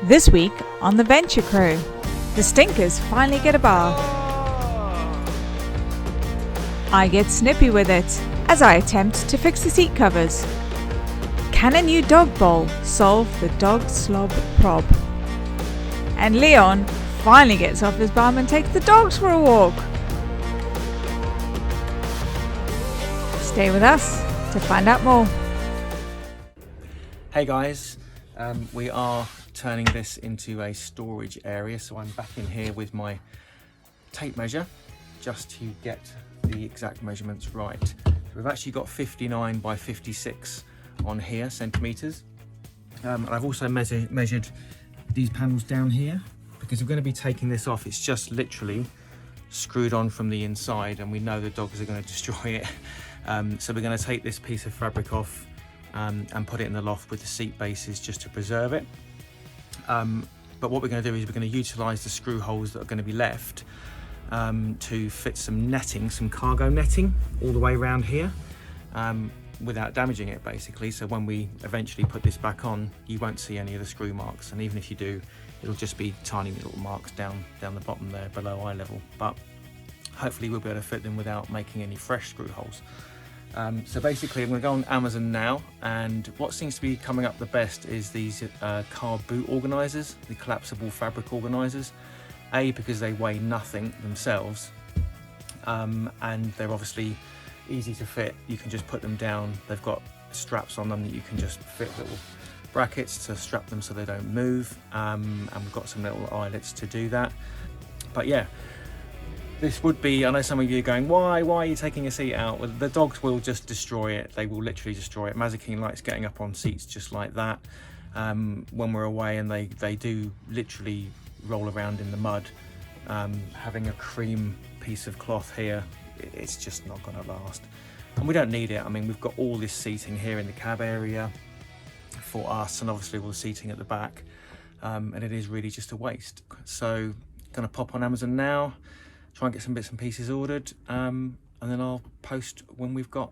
This week on The Venture Crew, the stinkers finally get a bath. I get snippy with it as I attempt to fix the seat covers. Can a new dog bowl solve the dog slob prob? And Leon finally gets off his bum and takes the dogs for a walk. Stay with us to find out more. Hey guys, we are turning this into a storage area, so I'm back in here with my tape measure just to get the exact measurements right. So we've actually got 59 by 56 on here centimeters, and I've also measured these panels down here because we're going to be taking this off. It's just literally screwed on from the inside, and we know the dogs are going to destroy it. So we're going to take this piece of fabric off and put it in the loft with the seat bases just to preserve it. But what we're going to do is we're going to utilise the screw holes that are going to be left to fit some netting, some cargo netting all the way around here without damaging it basically. So when we eventually put this back on, you won't see any of the screw marks, and even if you do, it'll just be tiny little marks down the bottom there below eye level. But hopefully we'll be able to fit them without making any fresh screw holes. So basically I'm going to go on Amazon now, and what seems to be coming up the best is these car boot organisers, the collapsible fabric organisers. A, because they weigh nothing themselves, and they're obviously easy to fit. You can just put them down. They've got straps on them that you can just fit little brackets to strap them so they don't move, and we've got some little eyelets to do that. But yeah, this would be, I know some of you are going, why are you taking a seat out? Well, the dogs will just destroy it. They will literally destroy it. Mazikeen likes getting up on seats just like that when we're away, and they do literally roll around in the mud. Having a cream piece of cloth here, it's just not going to last. And we don't need it. I mean, we've got all this seating here in the cab area for us, and obviously all the seating at the back. And it is really just a waste. So going to pop on Amazon now, try and get some bits and pieces ordered, and then I'll post when we've got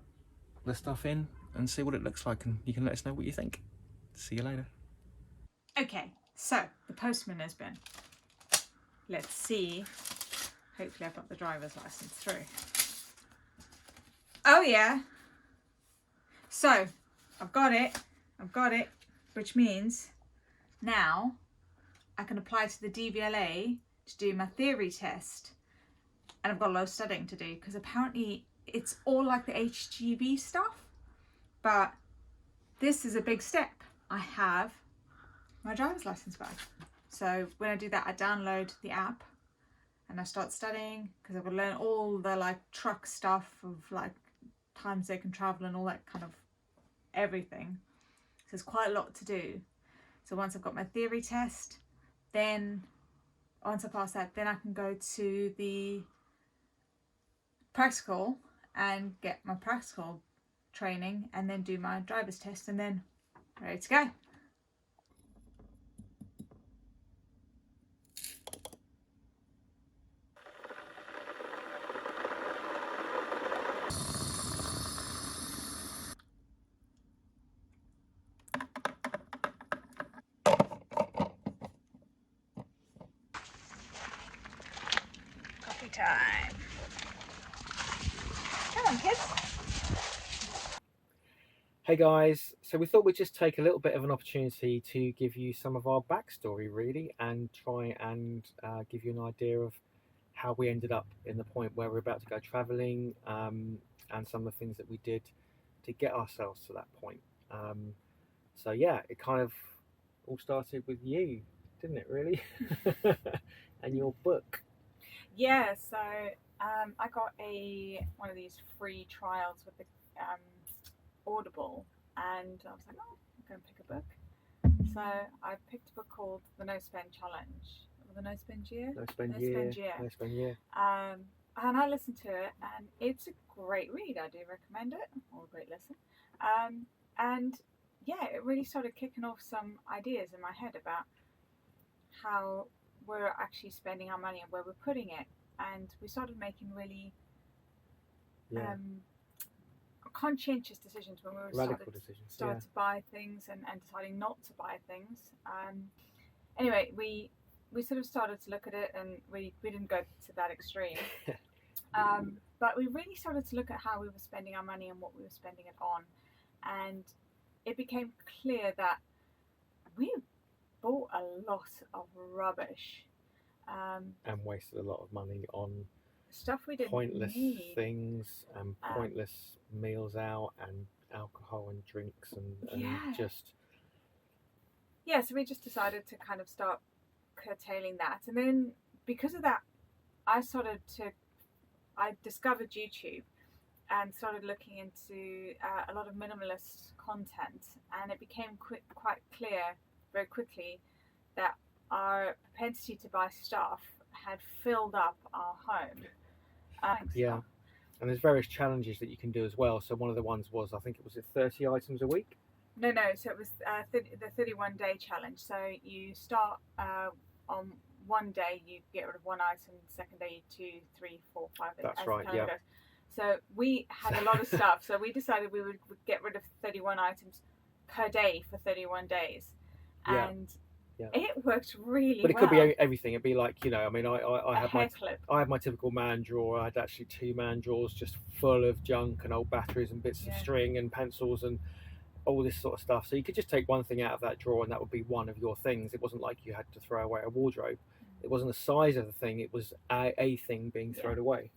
the stuff in and see what it looks like, and you can let us know what you think. See you later. Okay, so the postman has been. Let's see. Hopefully I've got the driver's license through. Oh yeah. So I've got it, which means now I can apply to the DVLA to do my theory test. And I've got a lot of studying to do because apparently it's all like the HGV stuff, but this is a big step. I have my driver's license back. So when I do that, I download the app and I start studying because I've got to learn all the like truck stuff of like times they can travel and all that kind of everything. So there's quite a lot to do. So once I've got my theory test, then once I pass that, then I can go to the practical and get my practical training and then do my driver's test, and then ready to go. Coffee time. Come on, kids. Hey guys, so we thought we'd just take a little bit of an opportunity to give you some of our backstory really, and try and give you an idea of how we ended up in the point where we're about to go travelling, and some of the things that we did to get ourselves to that point. So yeah, it kind of all started with you, didn't it really? And your book. Yeah, so I got one of these free trials with the Audible, and I was like, oh, I'm going to pick a book. So I picked a book called The No Spend Challenge, or The No Spend Year. No Spend Year. And I listened to it, and it's a great read. I do recommend it, or a great listen. And yeah, it really started kicking off some ideas in my head about how we're actually spending our money and where we're putting it. And we started making really conscientious decisions when we were started to buy things and deciding not to buy things. anyway, we sort of started to look at it, and we didn't go to that extreme. But we really started to look at how we were spending our money and what we were spending it on, and it became clear that we bought a lot of rubbish, And wasted a lot of money on stuff we didn't pointless need. things and pointless meals out and alcohol and drinks and Yeah. just Yeah, so we just decided to kind of start curtailing that, and then because of that, I discovered YouTube and started looking into a lot of minimalist content, and it became quite clear very quickly that our propensity to buy stuff had filled up our home. yeah. And there's various challenges that you can do as well. So one of the ones was, I think it was 30 items a week. No, so it was the 31-day challenge. So you start on one day, you get rid of one item. Second day, 2, 3, 4, 5. That's right. Yeah. Goes. So we had a lot of stuff. So we decided we would get rid of 31 items per day for 31 days, and it worked really. But it could be everything. It'd be like, you know, I mean, I had my typical man drawer. I had actually 2 man drawers just full of junk and old batteries and bits of string and pencils and all this sort of stuff. So you could just take one thing out of that drawer and that would be one of your things. It wasn't like you had to throw away a wardrobe. It wasn't the size of the thing, it was a thing being thrown away.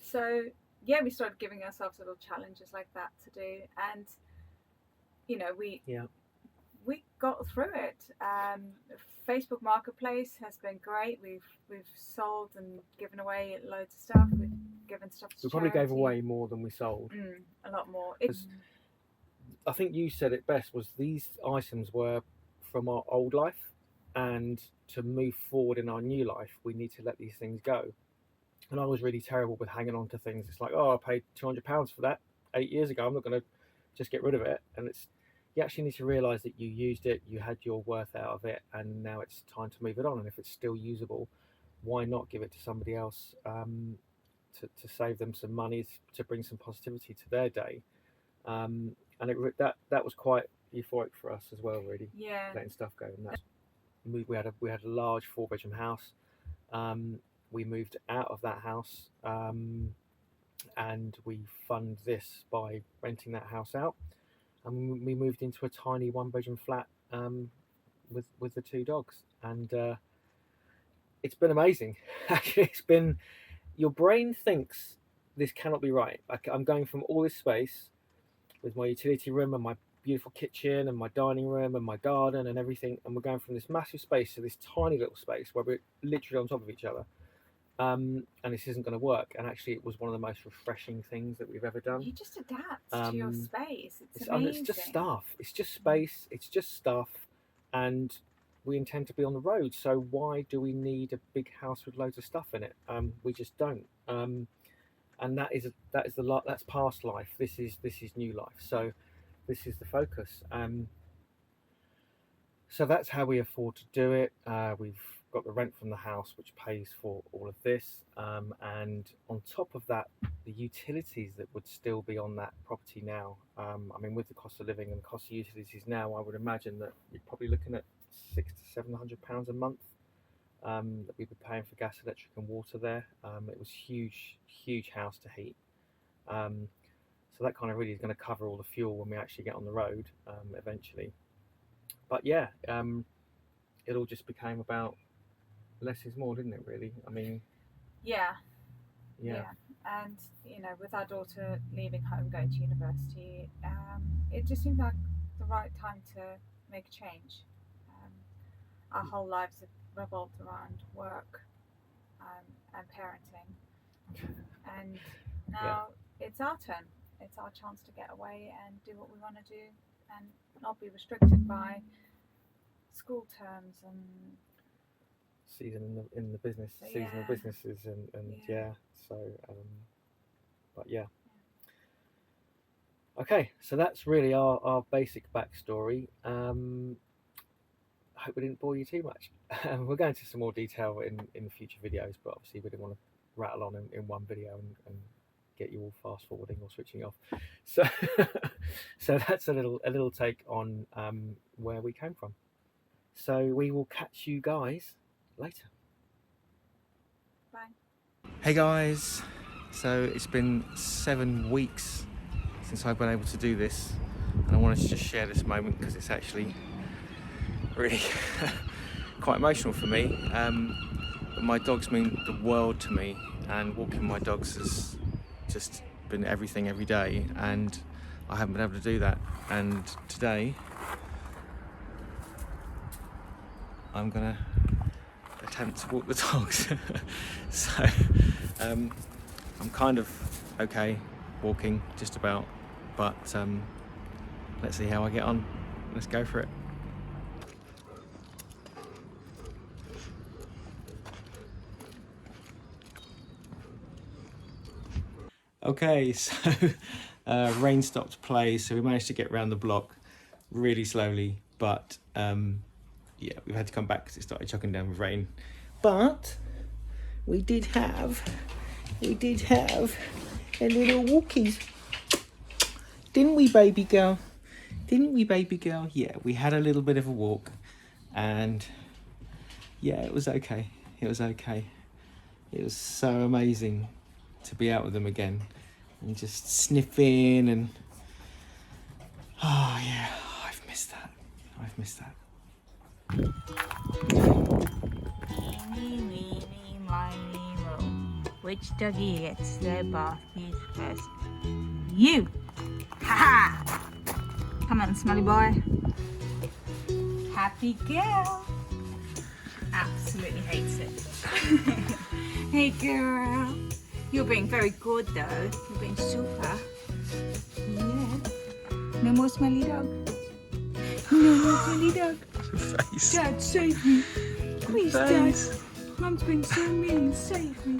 So we started giving ourselves little challenges like that to do, and you know, we got through it. Facebook Marketplace has been great. We've sold and given away loads of stuff. We've given stuff to We probably gave away more than we sold. A lot more. I think you said it best, was these items were from our old life, and to move forward in our new life, we need to let these things go. And I was really terrible with hanging on to things. It's like, oh, I paid £200 for that 8 years ago. I'm not going to just get rid of it. And you actually need to realise that you used it, you had your worth out of it, and now it's time to move it on. And if it's still usable, why not give it to somebody else to save them some money, to bring some positivity to their day. And that was quite euphoric for us as well, really. Yeah. Letting stuff go. And we had a large 4-bedroom house. We moved out of that house, and we fund this by renting that house out. And we moved into a tiny 1-bedroom flat with the 2 dogs, and it's been amazing. Actually, it's been. Your brain thinks this cannot be right. I'm going from all this space with my utility room and my beautiful kitchen and my dining room and my garden and everything, and we're going from this massive space to this tiny little space where we're literally on top of each other, and this isn't going to work. And actually, it was one of the most refreshing things that we've ever done. You just adapt to your space. It's amazing. I mean, it's just stuff. It's just space. It's just stuff, and we intend to be on the road. So why do we need a big house with loads of stuff in it? We just don't. And that's past life. This is new life. So this is the focus. So that's how we afford to do it. We've got the rent from the house, which pays for all of this, and on top of that, the utilities that would still be on that property now. I mean, with the cost of living and the cost of utilities now, I would imagine that you're probably looking at £600 to £700 a month that we've been paying for gas, electric, and water there. It was huge house to heat. So that kind of really is going to cover all the fuel when we actually get on the road eventually. But yeah, it all just became about less is more, didn't it, really? I mean, yeah. And you know, with our daughter leaving home, going to university, it just seemed like the right time to make a change. Our whole lives have revolved around work and parenting, and now it's our turn. It's our chance to get away and do what we want to do and not be restricted by school terms and seasonal businesses and but yeah. Okay, so that's really our basic backstory. I hope we didn't bore you too much. We'll go into some more detail in future videos, but obviously we didn't want to rattle on in one video and get you all fast forwarding or switching off. So so that's a little take on where we came from. So we will catch you guys later. Bye. Hey guys, so it's been 7 weeks since I've been able to do this, and I wanted to just share this moment because it's actually really quite emotional for me. But my dogs mean the world to me, and walking my dogs has just been everything every day, and I haven't been able to do that. And today I'm gonna attempt to walk the dogs. So I'm kind of okay walking, just about, but let's see how I get on. Let's go for it. Okay, so rain stopped play, so we managed to get around the block really slowly, but yeah, we've had to come back because it started chucking down with rain. But we did have a little walkies, didn't we, baby girl? Didn't we, baby girl? Yeah, we had a little bit of a walk, and yeah, it was okay. It was okay. It was so amazing to be out with them again and just sniffing, and oh yeah, I've missed that. I've missed that. Eeny, meeny, miny, moe. Which doggy gets their bath first? You! Ha ha! Come on, smelly boy. Happy girl. Absolutely hates it. Hey girl. You're being very good though. You're being super. Yeah. No more smelly dog. No more smelly dog. Face. Dad, save me. Please, Face. Dad. Mum's been so mean. Save me.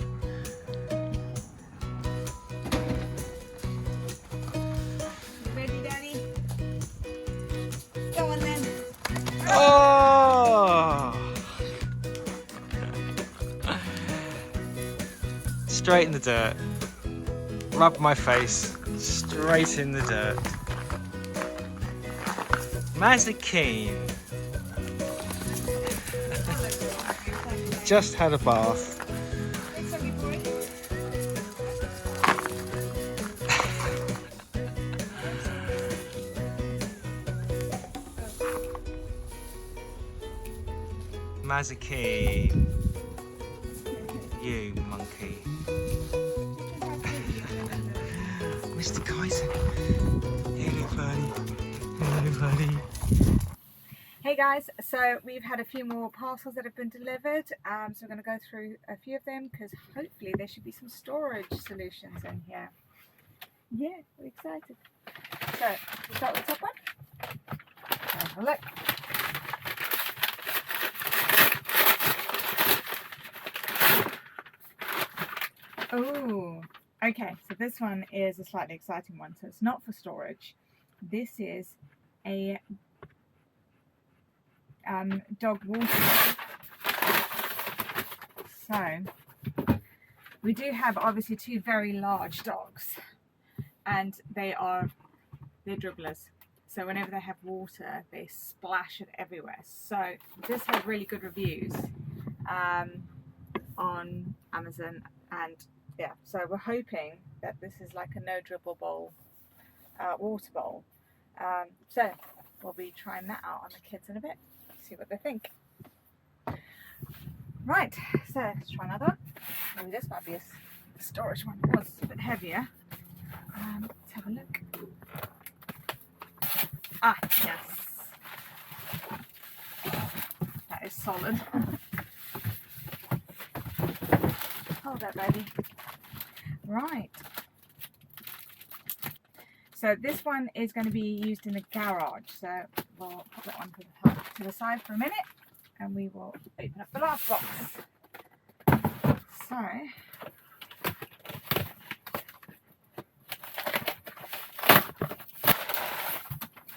You ready, Daddy? Go on then. Oh! Straight in the dirt. Rub my face straight in the dirt. Mazikeen. Just had a bath. Mazikeen. You monkey. Mr. Kaiser. Hello, buddy. Hello, buddy. Hey guys, so we've had a few more parcels that have been delivered, so we're going to go through a few of them because hopefully there should be some storage solutions in here. Yeah, we're excited. So, we'll start with the top one. Have a look. Oh, okay, so this one is a slightly exciting one. So it's not for storage. This is a dog water bottle. So we do have obviously two very large dogs, and they're dribblers. So whenever they have water, they splash it everywhere. So this had really good reviews on Amazon, and yeah, so we're hoping that this is like a no dribble bowl water bowl. So we'll be trying that out on the kids in a bit, see what they think. Right, so let's try another one. Maybe this might be a storage one. It was a bit heavier. Let's have a look. Ah, yes. That is solid. Hold that, baby. Right. So this one is going to be used in the garage. So we'll put that one to the side for a minute, and we will open up the last box. So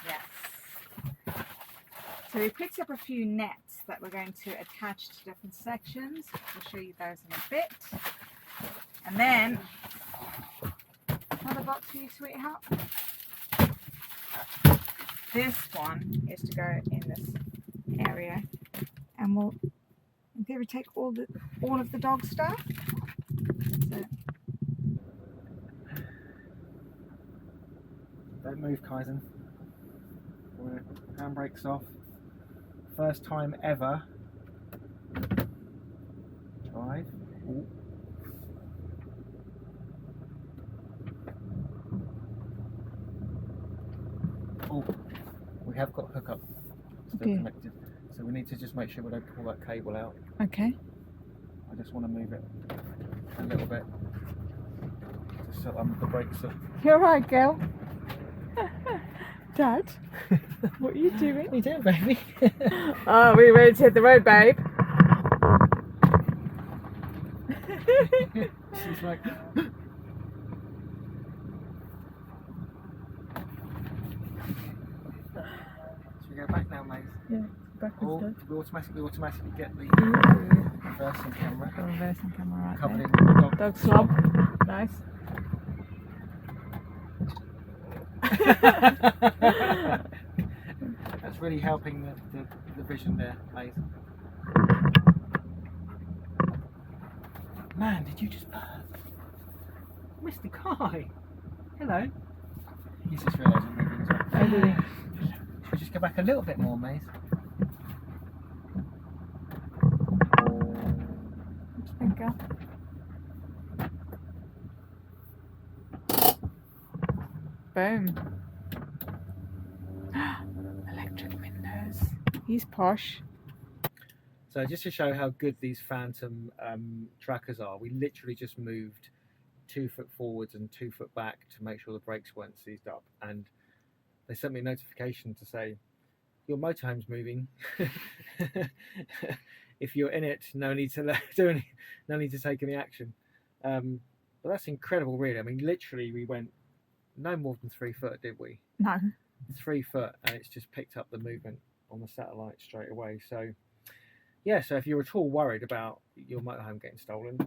yes. So we picked up a few nets that we're going to attach to different sections. We'll show you those in a bit. And then another box for you, sweetheart. This one is to go in this area, and we'll in theory take all of the dog stuff. So, don't move, Kaizen. Handbrakes off. First time ever. Drive. Ooh. Oh, we have got hookup still connected, so we need to just make sure we don't pull that cable out. okay. I just want to move it a little bit, just so the brakes up. You're right, girl. Dad, what are you doing? What are you doing, baby? Oh, we're ready to hit the road, babe. She's like... Should we go back now, mate? Yeah, back Or instead. we automatically get the reversing camera. The reversing camera right Covered there. in Dog slob. Nice. That's really helping the vision there, mate. Man, did you just burp? Mr. Kai! Hello. He's just realised I'm moving as well. Oh, really? Should we just go back a little bit more, mate? What do you think, girl? Boom. Electric windows. He's posh. So just to show how good these Phantom trackers are, we literally just moved 2 foot forwards and 2 foot back to make sure the brakes weren't seized up, and they sent me a notification to say your motorhome's moving. If you're in it, no need to no need to take any action. But that's incredible, really. I mean, literally, we went no more than 3 foot, did we? No. 3 foot, and it's just picked up the movement on the satellite straight away. So yeah, so if you're at all worried about your motorhome getting stolen,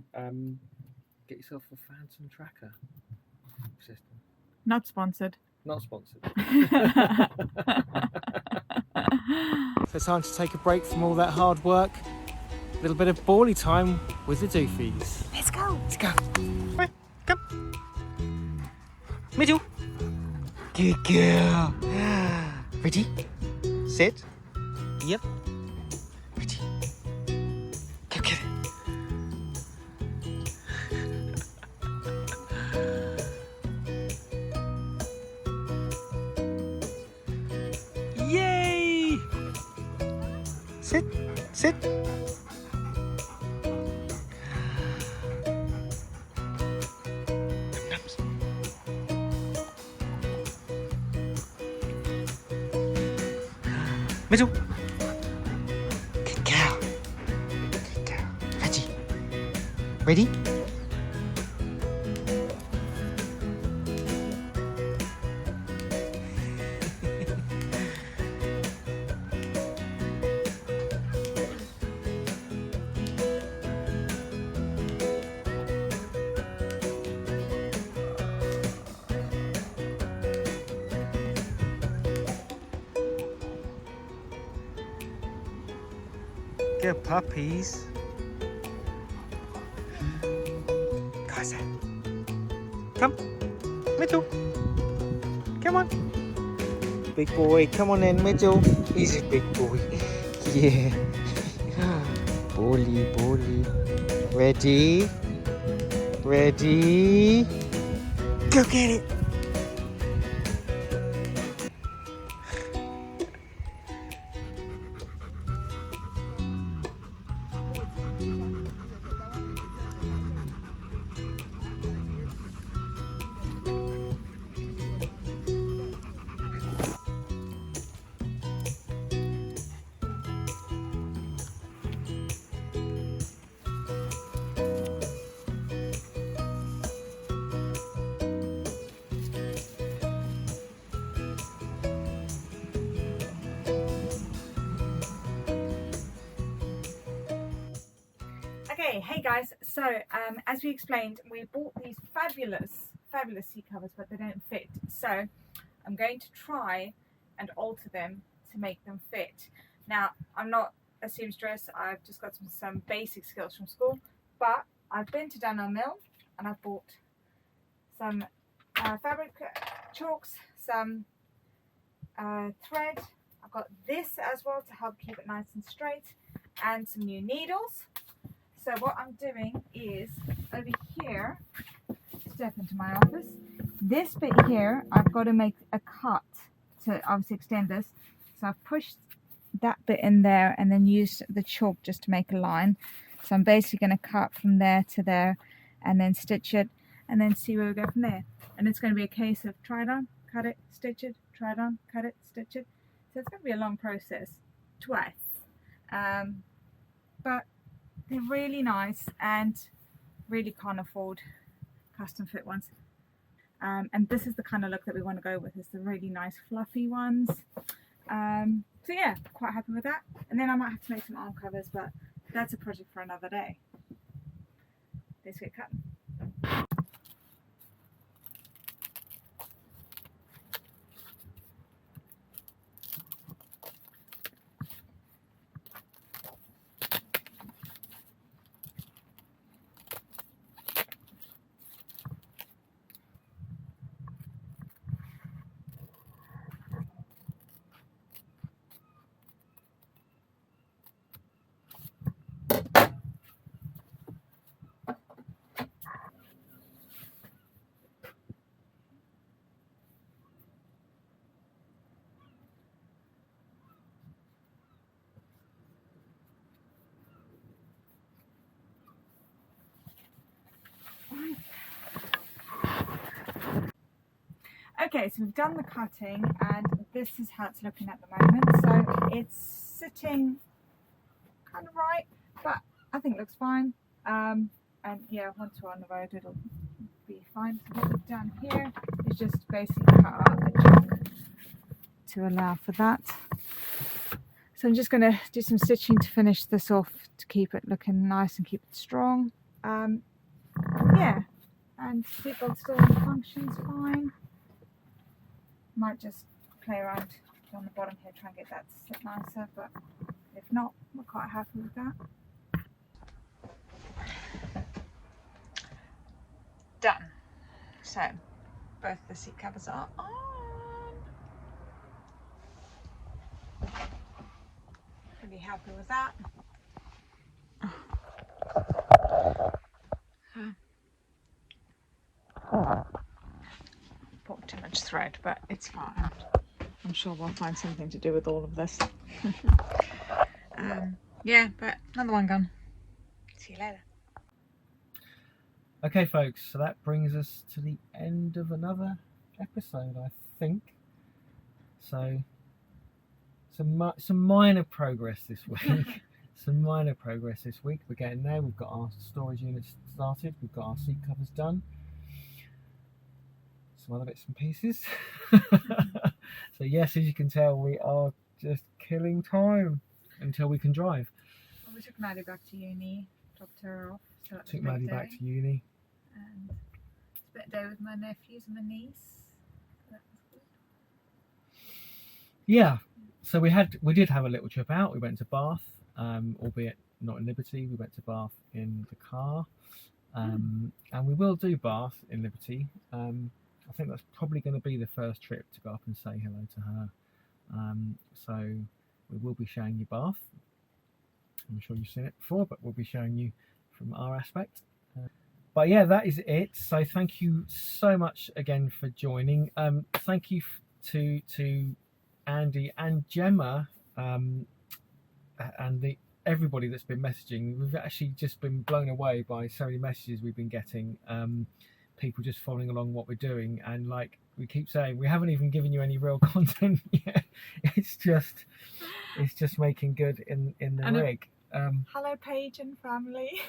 get yourself a Phantom tracker system. Not sponsored. Not sponsored. So time to take a break from all that hard work. A little bit of bally time with the doofies. Let's go. Let's go. Right, come. Middle. Good girl. Ready? Sit. Yep. Ready. Go get it. Yay! Sit. Sit. Middle. Good girl. Good girl. Ready? Ready? Good puppies. Guys, come, Mitchell. Come on, big boy. Come on in, Mitchell. He's a big boy. Yeah. Bully, bully. Ready? Ready? Go get it. Okay, hey guys, so as we explained, we bought these fabulous seat covers, but they don't fit, so I'm going to try and alter them to make them fit. Now, I'm not a seamstress, I've just got some basic skills from school, but I've been to Dunelm Mill and I've bought some fabric chalks, some thread. I've got this as well to help keep it nice and straight, and some new needles. So what I'm doing is over here, step into my office, this bit here I've got to make a cut to obviously extend this, so I've pushed that bit in there and then used the chalk just to make a line. So I'm basically going to cut from there to there and then stitch it and then see where we go from there. And it's going to be a case of try it on, cut it, stitch it, try it on, cut it, stitch it. So it's going to be a long process twice, but they're really nice and really can't afford custom fit ones. And this is the kind of look that we want to go with, is the really nice fluffy ones. So yeah, quite happy with that. And then I might have to make some arm covers, but that's a project for another day. Let's get cutting. Okay, so we've done the cutting and this is how it's looking at the moment. So it's sitting kind of right, but I think it looks fine. And yeah, once we're on the road it'll be fine. So what we've done here is just basically cut out the chalk to allow for that. So I'm just going to do some stitching to finish this off to keep it looking nice and keep it strong. Yeah, and people still functions fine. Might just play around on the bottom here, try and get that to sit nicer, but if not, we're quite happy with that. Done. So both the seat covers are on. Really happy with that. Bought too much thread, but it's fine. I'm sure we'll find something to do with all of this. Yeah, but another one gone. See you later. Okay folks, so that brings us to the end of another episode, I think. So some minor progress this week. Some minor progress this week. We're getting there. We've got our storage units started. We've got our seat covers done. Some other bits and pieces. So yes, as you can tell, we are just killing time until we can drive. Well, we took Maddie back to uni, dropped her off. So Took Maddie back to uni. And spent a day with my nephews and my niece. That was good. Yeah. So we did have a little trip out. We went to Bath, albeit not in Liberty. We went to Bath in the car, and we will do Bath in Liberty. I think that's probably going to be the first trip to go up and say hello to her. So we will be showing you Bath. I'm sure you've seen it before, but we'll be showing you from our aspect. But yeah, that is it. So thank you so much again for joining. Thank you to Andy and Gemma, and everybody that's been messaging. We've actually just been blown away by so many messages we've been getting. People just following along what we're doing, and like we keep saying, we haven't even given you any real content yet. It's just making good in the rig. Hello Paige and family.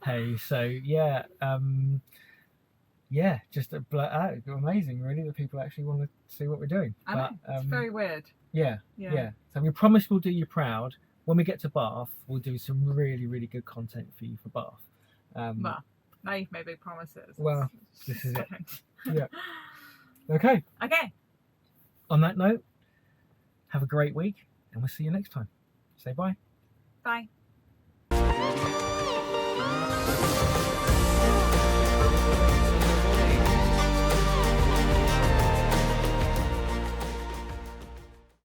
Hey, so yeah, just amazing really that people actually want to see what we're doing. I know, it's very weird. Yeah. So we promise we'll do you proud. When we get to Bath, we'll do some really, really good content for you for Bath. Well, now you've made big promises. Well, this is it. Yeah. Okay. Okay. On that note, have a great week. and we'll see you next time. Say bye. Bye.